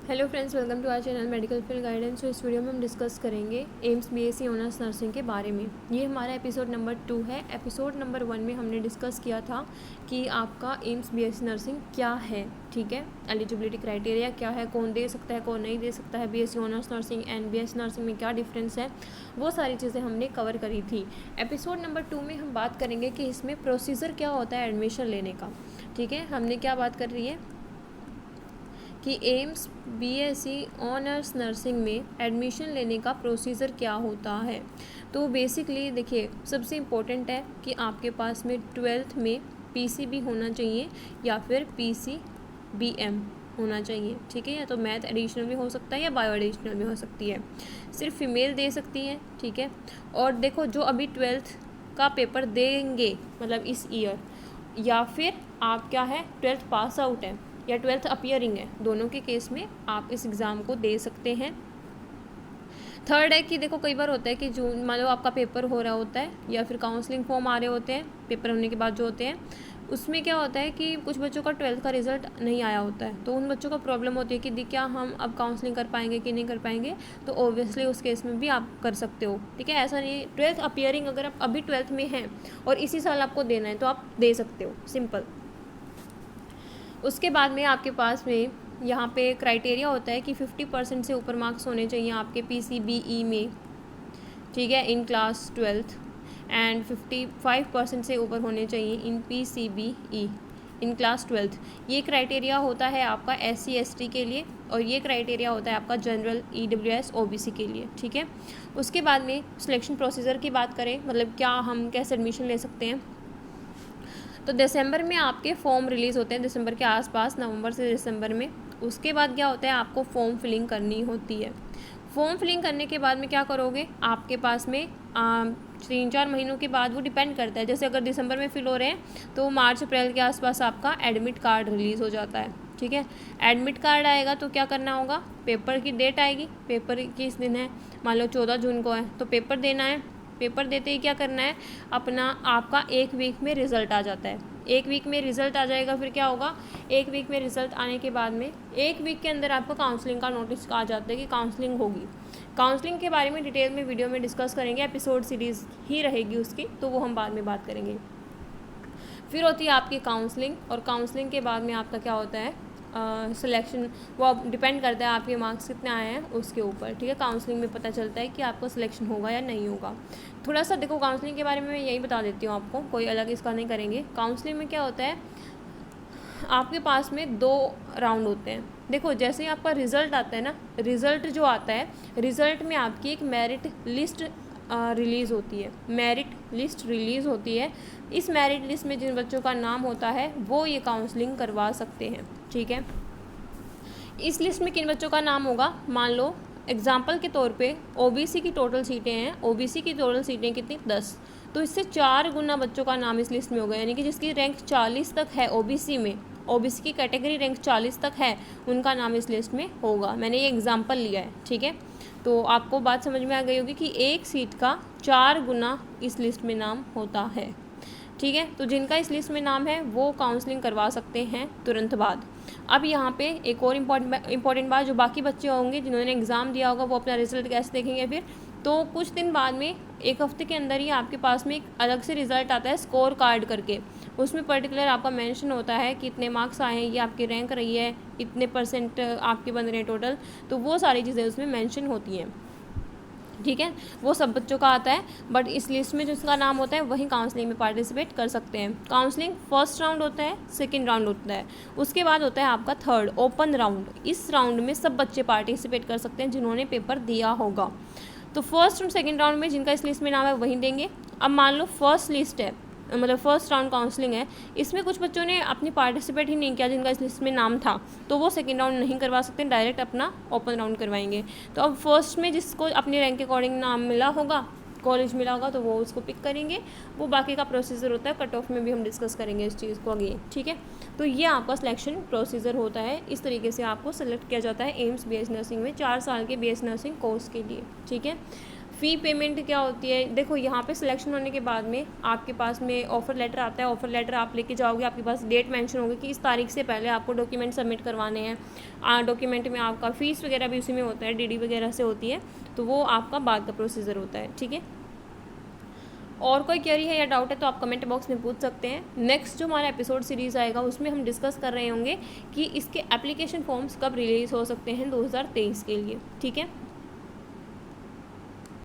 Hello friends, welcome to our channel medical field guidance. तो इस video में हम डिस्कस करेंगे एम्स बीएससी ऑनर्स नर्सिंग के बारे में। ये हमारा एपिसोड नंबर 2 है। एपिसोड नंबर 1 में हमने डिस्कस किया था कि आपका एम्स बीएससी नर्सिंग क्या है, ठीक है, एलिजिबिलिटी क्राइटेरिया क्या है, कौन दे सकता है कौन नहीं दे सकता है, BSc honours nursing and BSc nursing में क्या डिफरेंस है, वो सारी चीज़ें हमने कवर करी थी। एपिसोड नंबर 2 में हम बात करेंगे कि इसमें प्रोसीजर क्या होता है एडमिशन लेने का, ठीक है। हमने क्या बात कर रही है कि एम्स बीएससी ऑनर्स नर्सिंग में एडमिशन लेने का प्रोसीजर क्या होता है। तो बेसिकली देखिए, सबसे इम्पोर्टेंट है कि आपके पास में 12th में पीसीबी होना चाहिए या फिर पीसीबीएम होना चाहिए, ठीक है। या तो मैथ एडिशनल भी हो सकता है या बायो एडिशनल भी हो सकती है। सिर्फ फीमेल दे सकती है, ठीक है। और देखो, जो अभी 12th का पेपर देंगे, मतलब इस ईयर, या फिर आप क्या है 12th पास आउट है या 12th अपीयरिंग है, दोनों के केस में आप इस एग्ज़ाम को दे सकते हैं। थर्ड है कि देखो, कई बार होता है कि जो मान लो आपका पेपर हो रहा होता है या फिर काउंसलिंग फॉर्म आ रहे होते हैं पेपर होने के बाद जो होते हैं, उसमें क्या होता है कि कुछ बच्चों का 12th का रिजल्ट नहीं आया होता है, तो उन बच्चों का प्रॉब्लम होती है कि क्या हम अब काउंसलिंग कर पाएंगे कि नहीं कर पाएंगे। तो ऑब्वियसली उस केस में भी आप कर सकते हो, ठीक है। ऐसा नहीं, 12th अपीयरिंग अगर आप अभी 12th में हैं और इसी साल आपको देना है तो आप दे सकते हो, सिंपल। उसके बाद में आपके पास में यहाँ पे क्राइटेरिया होता है कि 50% से ऊपर मार्क्स होने चाहिए आपके पीसीबीई में, ठीक है, इन क्लास 12th, एंड 55% से ऊपर होने चाहिए इन पीसीबीई इन क्लास 12th। ये क्राइटेरिया होता है आपका SC ST के लिए, और ये क्राइटेरिया होता है आपका जनरल EWS OBC के लिए, ठीक है। उसके बाद में सिलेक्शन प्रोसीजर की बात करें, मतलब क्या हम कैसे एडमिशन ले सकते हैं, तो दिसंबर में आपके फॉर्म रिलीज़ होते हैं, दिसंबर के आसपास, नवंबर से दिसंबर में। उसके बाद क्या होता है, आपको फॉर्म फिलिंग करनी होती है। फॉर्म फिलिंग करने के बाद में क्या करोगे, आपके पास में 3-4 महीनों के बाद, वो डिपेंड करता है, जैसे अगर दिसंबर में फिल हो रहे हैं तो मार्च अप्रैल के आसपास आपका एडमिट कार्ड रिलीज़ हो जाता है, ठीक है। एडमिट कार्ड आएगा तो क्या करना होगा, पेपर की डेट आएगी, पेपर किस दिन है, मान लो 14 जून को है तो पेपर देना है। पेपर देते ही क्या करना है, अपना आपका 1 वीक में रिज़ल्ट आ जाता है। 1 वीक में रिज़ल्ट आ जाएगा, फिर क्या होगा, 1 वीक में रिज़ल्ट आने के बाद में 1 वीक के अंदर आपको काउंसलिंग का नोटिस आ जाता है कि काउंसलिंग होगी। काउंसलिंग के बारे में डिटेल में वीडियो में डिस्कस करेंगे, एपिसोड सीरीज़ ही रहेगी उसकी, तो वो हम बाद में बात करेंगे। फिर होती है आपकी काउंसलिंग, और काउंसलिंग के बाद में आपका क्या होता है, सिलेक्शन। वो अब डिपेंड करता है आपके मार्क्स कितने आए हैं उसके ऊपर, ठीक है। काउंसलिंग में पता चलता है कि आपका सिलेक्शन होगा या नहीं होगा। थोड़ा सा देखो, काउंसलिंग के बारे में मैं यही बता देती हूँ आपको, कोई अलग इसका नहीं करेंगे। काउंसलिंग में क्या होता है, आपके पास में 2 राउंड होते हैं। देखो, जैसे ही आपका रिज़ल्ट आता है ना, रिज़ल्ट जो आता है, रिज़ल्ट में आपकी एक मेरिट लिस्ट रिलीज़ होती है, मेरिट लिस्ट रिलीज़ होती है। इस मेरिट लिस्ट में जिन बच्चों का नाम होता है वो ये काउंसलिंग करवा सकते हैं, ठीक है। इस लिस्ट में किन बच्चों का नाम होगा, मान लो एग्जाम्पल के तौर पे OBC की टोटल सीटें हैं, OBC की टोटल सीटें कितनी, 10, तो इससे 4 गुना बच्चों का नाम इस लिस्ट में होगा, यानी कि जिसकी रैंक 40 तक है OBC में, OBC की कैटेगरी रैंक 40 तक है, उनका नाम इस लिस्ट में होगा। मैंने ये एग्जाम्पल लिया है, ठीक है। तो आपको बात समझ में आ गई होगी कि एक सीट का 4 गुना इस लिस्ट में नाम होता है, ठीक है। तो जिनका इस लिस्ट में नाम है वो काउंसलिंग करवा सकते हैं तुरंत बाद। अब यहाँ पे एक और इम्पॉर्टेंट बात, जो बाकी बच्चे होंगे जिन्होंने एग्ज़ाम दिया होगा वो अपना रिजल्ट कैसे देखेंगे फिर, तो कुछ दिन बाद में 1 हफ्ते के अंदर ही आपके पास में एक अलग से रिज़ल्ट आता है स्कोर कार्ड करके। उसमें पर्टिकुलर आपका मेंशन होता है कि इतने मार्क्स आए हैं, ये आपकी रैंक रही है, इतने % आपके बन रहे हैं टोटल, तो वो सारी चीज़ें उसमें मेंशन होती हैं, ठीक है। वो सब बच्चों का आता है, बट इस लिस्ट में जिसका नाम होता है वही काउंसलिंग में पार्टिसिपेट कर सकते हैं। काउंसलिंग फर्स्ट राउंड होता है, सेकंड राउंड होता है, उसके बाद होता है आपका थर्ड ओपन राउंड। इस राउंड में सब बच्चे पार्टिसिपेट कर सकते हैं जिन्होंने पेपर दिया होगा। तो फर्स्ट और सेकंड राउंड में जिनका इस लिस्ट में नाम है वही देंगे। अब मान लो फर्स्ट लिस्ट है, मतलब फर्स्ट राउंड काउंसलिंग है, इसमें कुछ बच्चों ने अपनी पार्टिसिपेट ही नहीं किया जिनका इस लिस्ट में नाम था, तो वो सेकंड राउंड नहीं करवा सकते, डायरेक्ट अपना ओपन राउंड करवाएंगे। तो अब फर्स्ट में जिसको अपने रैंक के अकॉर्डिंग नाम मिला होगा, कॉलेज मिला होगा, तो वो उसको पिक करेंगे। वो बाकी का प्रोसीजर होता है, कट ऑफ में भी हम डिस्कस करेंगे इस चीज़ को आगे, ठीक है। तो ये आपका सिलेक्शन प्रोसीजर होता है, इस तरीके से आपको सेलेक्ट किया जाता है एम्स BS नर्सिंग में 4 साल के BS नर्सिंग कोर्स के लिए, ठीक है। फ़ी पेमेंट क्या होती है, देखो यहाँ पे सिलेक्शन होने के बाद में आपके पास में ऑफ़र लेटर आता है। ऑफ़र लेटर आप लेके जाओगे, आपके पास डेट मेंशन होगी कि इस तारीख से पहले आपको डॉक्यूमेंट सबमिट करवाने हैं। डॉक्यूमेंट में आपका फ़ीस वगैरह भी उसी में होता है, डीडी वगैरह से होती है, तो वो आपका बाद का प्रोसीजर होता है। ठीक है, और कोई क्वेरी है या डाउट है तो आप कमेंट बॉक्स में पूछ सकते हैं। नेक्स्ट जो हमारा एपिसोड सीरीज़ आएगा उसमें हम डिस्कस कर रहे होंगे कि इसके एप्लीकेशन फॉर्म्स कब रिलीज़ हो सकते हैं 2023 के लिए। ठीक है।